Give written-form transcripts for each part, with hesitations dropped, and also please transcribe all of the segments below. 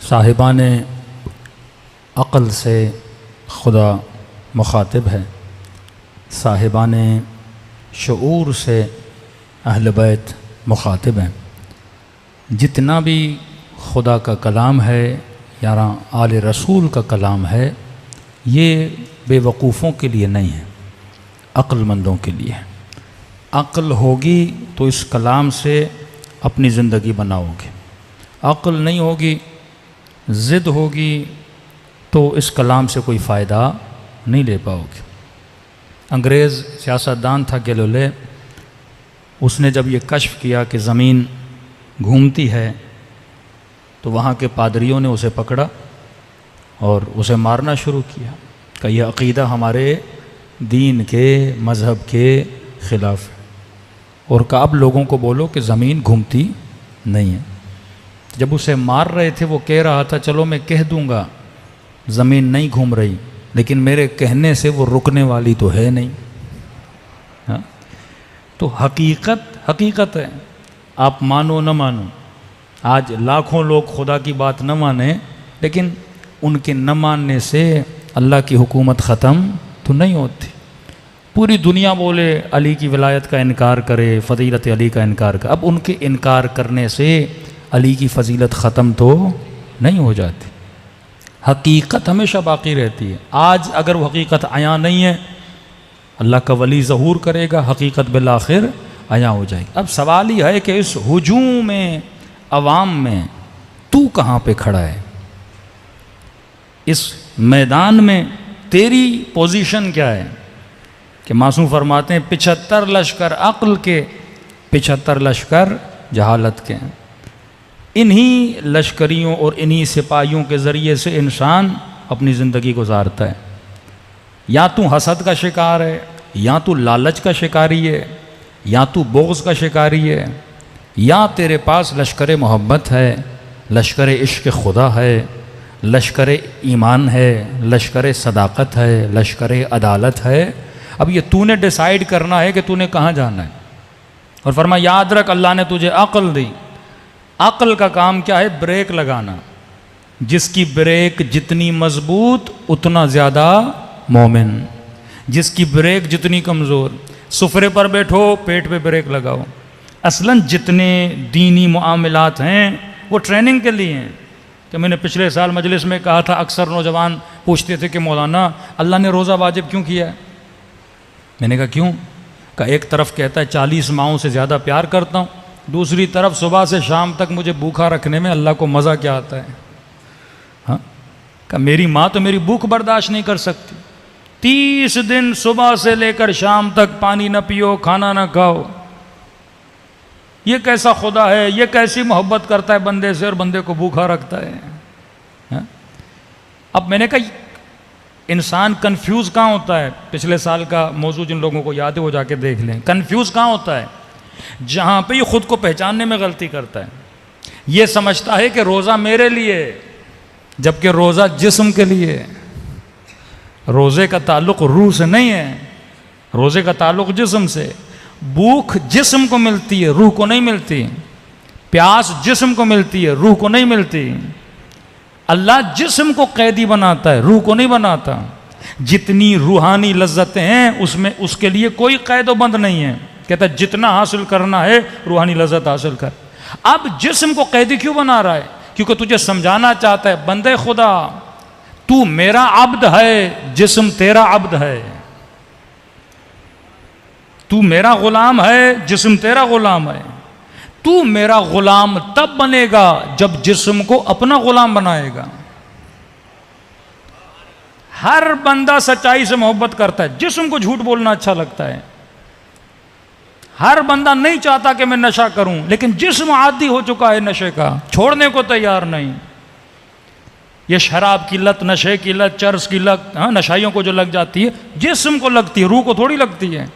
صاحبان عقل سے خدا مخاطب ہے، صاحبان شعور سے اہل بیت مخاطب ہیں۔ جتنا بھی خدا کا کلام ہے یا آل رسول کا کلام ہے، یہ بے وقوفوں کے لیے نہیں ہے، عقل مندوں کے لیے ہے۔ عقل ہوگی تو اس کلام سے اپنی زندگی بناؤ گے، عقل نہیں ہوگی، ضد ہوگی تو اس کلام سے کوئی فائدہ نہیں لے پاؤ گے۔ انگریز سیاستدان تھا گیلیلیو، اس نے جب یہ کشف کیا کہ زمین گھومتی ہے تو وہاں کے پادریوں نے اسے پکڑا اور اسے مارنا شروع کیا کہ یہ عقیدہ ہمارے دین کے مذہب کے خلاف ہے، اور کہا اب لوگوں کو بولو کہ زمین گھومتی نہیں ہے۔ جب اسے مار رہے تھے وہ کہہ رہا تھا چلو میں کہہ دوں گا زمین نہیں گھوم رہی، لیکن میرے کہنے سے وہ رکنے والی تو ہے نہیں۔ ہاں؟ تو حقیقت ہے، آپ مانو نہ مانو۔ آج لاکھوں لوگ خدا کی بات نہ مانیں، لیکن ان کے نہ ماننے سے اللہ کی حکومت ختم تو نہیں ہوتی۔ پوری دنیا بولے علی کی ولایت کا انکار کرے، فضیلت علی کا انکار کرے، اب ان کے انکار کرنے سے علی کی فضیلت ختم تو نہیں ہو جاتی۔ حقیقت ہمیشہ باقی رہتی ہے۔ آج اگر وہ حقیقت عیاں نہیں ہے، اللہ کا ولی ظہور کرے گا، حقیقت بالآخر عیاں ہو جائے گی۔ اب سوال یہ ہے کہ اس ہجوم میں عوام میں تو کہاں پہ کھڑا ہے؟ اس میدان میں تیری پوزیشن کیا ہے؟ کہ معصوم فرماتے ہیں 75 لشکر عقل کے، 75 لشکر جہالت کے ہیں۔ انہی لشکریوں اور انہی سپاہیوں کے ذریعے سے انسان اپنی زندگی گزارتا ہے۔ یا تو حسد کا شکار ہے، یا تو لالچ کا شکاری ہے، یا تو بغض کا شکاری ہے، یا تیرے پاس لشکر محبت ہے، لشکر عشق خدا ہے، لشکر ایمان ہے، لشکر صداقت ہے، لشکر عدالت ہے۔ اب یہ تو نے ڈیسائیڈ کرنا ہے کہ تو نے کہاں جانا ہے۔ اور فرمایا یاد رکھ اللہ نے تجھے عقل دی، عقل کا کام کیا ہے؟ بریک لگانا۔ جس کی بریک جتنی مضبوط اتنا زیادہ مومن، جس کی بریک جتنی کمزور۔ سفرے پر بیٹھو، پیٹ پہ بریک لگاؤ۔ اصلاً جتنے دینی معاملات ہیں وہ ٹریننگ کے لیے ہیں۔ کہ میں نے پچھلے سال مجلس میں کہا تھا، اکثر نوجوان پوچھتے تھے کہ مولانا اللہ نے روزہ واجب کیوں کیا ہے؟ میں نے کہا کیوں؟ کہ ایک طرف کہتا ہے 40 ماہوں سے زیادہ پیار کرتا ہوں، دوسری طرف صبح سے شام تک مجھے بھوکا رکھنے میں اللہ کو مزہ کیا آتا ہے؟ ہاں، کہ میری ماں تو میری بھوک برداشت نہیں کر سکتی، 30 دن صبح سے لے کر شام تک پانی نہ پیو، کھانا نہ کھاؤ۔ یہ کیسا خدا ہے؟ یہ کیسی محبت کرتا ہے بندے سے اور بندے کو بھوکا رکھتا ہے؟ ہاں؟ اب میں نے کہا انسان کنفیوز کہاں ہوتا ہے؟ پچھلے سال کا موضوع جن لوگوں کو یاد ہے وہ جا کے دیکھ لیں۔ کنفیوز کہاں ہوتا ہے؟ جہاں پہ یہ خود کو پہچاننے میں غلطی کرتا ہے۔ یہ سمجھتا ہے کہ روزہ میرے لیے، جبکہ روزہ جسم کے لیے۔ روزے کا تعلق روح سے نہیں ہے، روزے کا تعلق جسم سے۔ بھوک جسم کو ملتی ہے، روح کو نہیں ملتی۔ پیاس جسم کو ملتی ہے، روح کو نہیں ملتی۔ اللہ جسم کو قیدی بناتا ہے، روح کو نہیں بناتا۔ جتنی روحانی لذتیں ہیں اس کے لیے کوئی قید و بند نہیں ہے۔ کہتا ہے جتنا حاصل کرنا ہے روحانی لذت حاصل کر۔ اب جسم کو قیدی کیوں بنا رہا ہے؟ کیونکہ تجھے سمجھانا چاہتا ہے بندے خدا تو میرا عبد ہے، جسم تیرا عبد ہے۔ تو میرا غلام ہے، جسم تیرا غلام ہے۔ تو میرا غلام تب بنے گا جب جسم کو اپنا غلام بنائے گا۔ ہر بندہ سچائی سے محبت کرتا ہے، جسم کو جھوٹ بولنا اچھا لگتا ہے۔ ہر بندہ نہیں چاہتا کہ میں نشہ کروں، لیکن جسم عادی ہو چکا ہے نشے کا، چھوڑنے کو تیار نہیں۔ یہ شراب کی لت، نشے کی لت، چرس کی لت، نشائیوں کو جو لگ جاتی ہے جسم کو لگتی ہے، روح کو تھوڑی لگتی ہے۔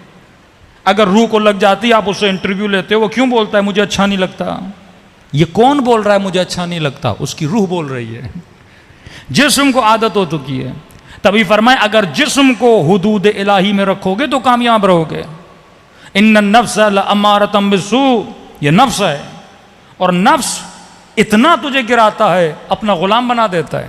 اگر روح کو لگ جاتی ہے، آپ اس سے انٹرویو لیتے ہو، وہ کیوں بولتا ہے مجھے اچھا نہیں لگتا؟ یہ کون بول رہا ہے مجھے اچھا نہیں لگتا؟ اس کی روح بول رہی ہے۔ جسم کو عادت ہو چکی ہے۔ تبھی فرمائے اگر جسم کو حدود الہی میں رکھو گے تو کامیاب رہو گے۔ ان النفس لامارۃ بالسوء، یہ نفس ہے، اور نفس اتنا تجھے گراتا ہے اپنا غلام بنا دیتا ہے۔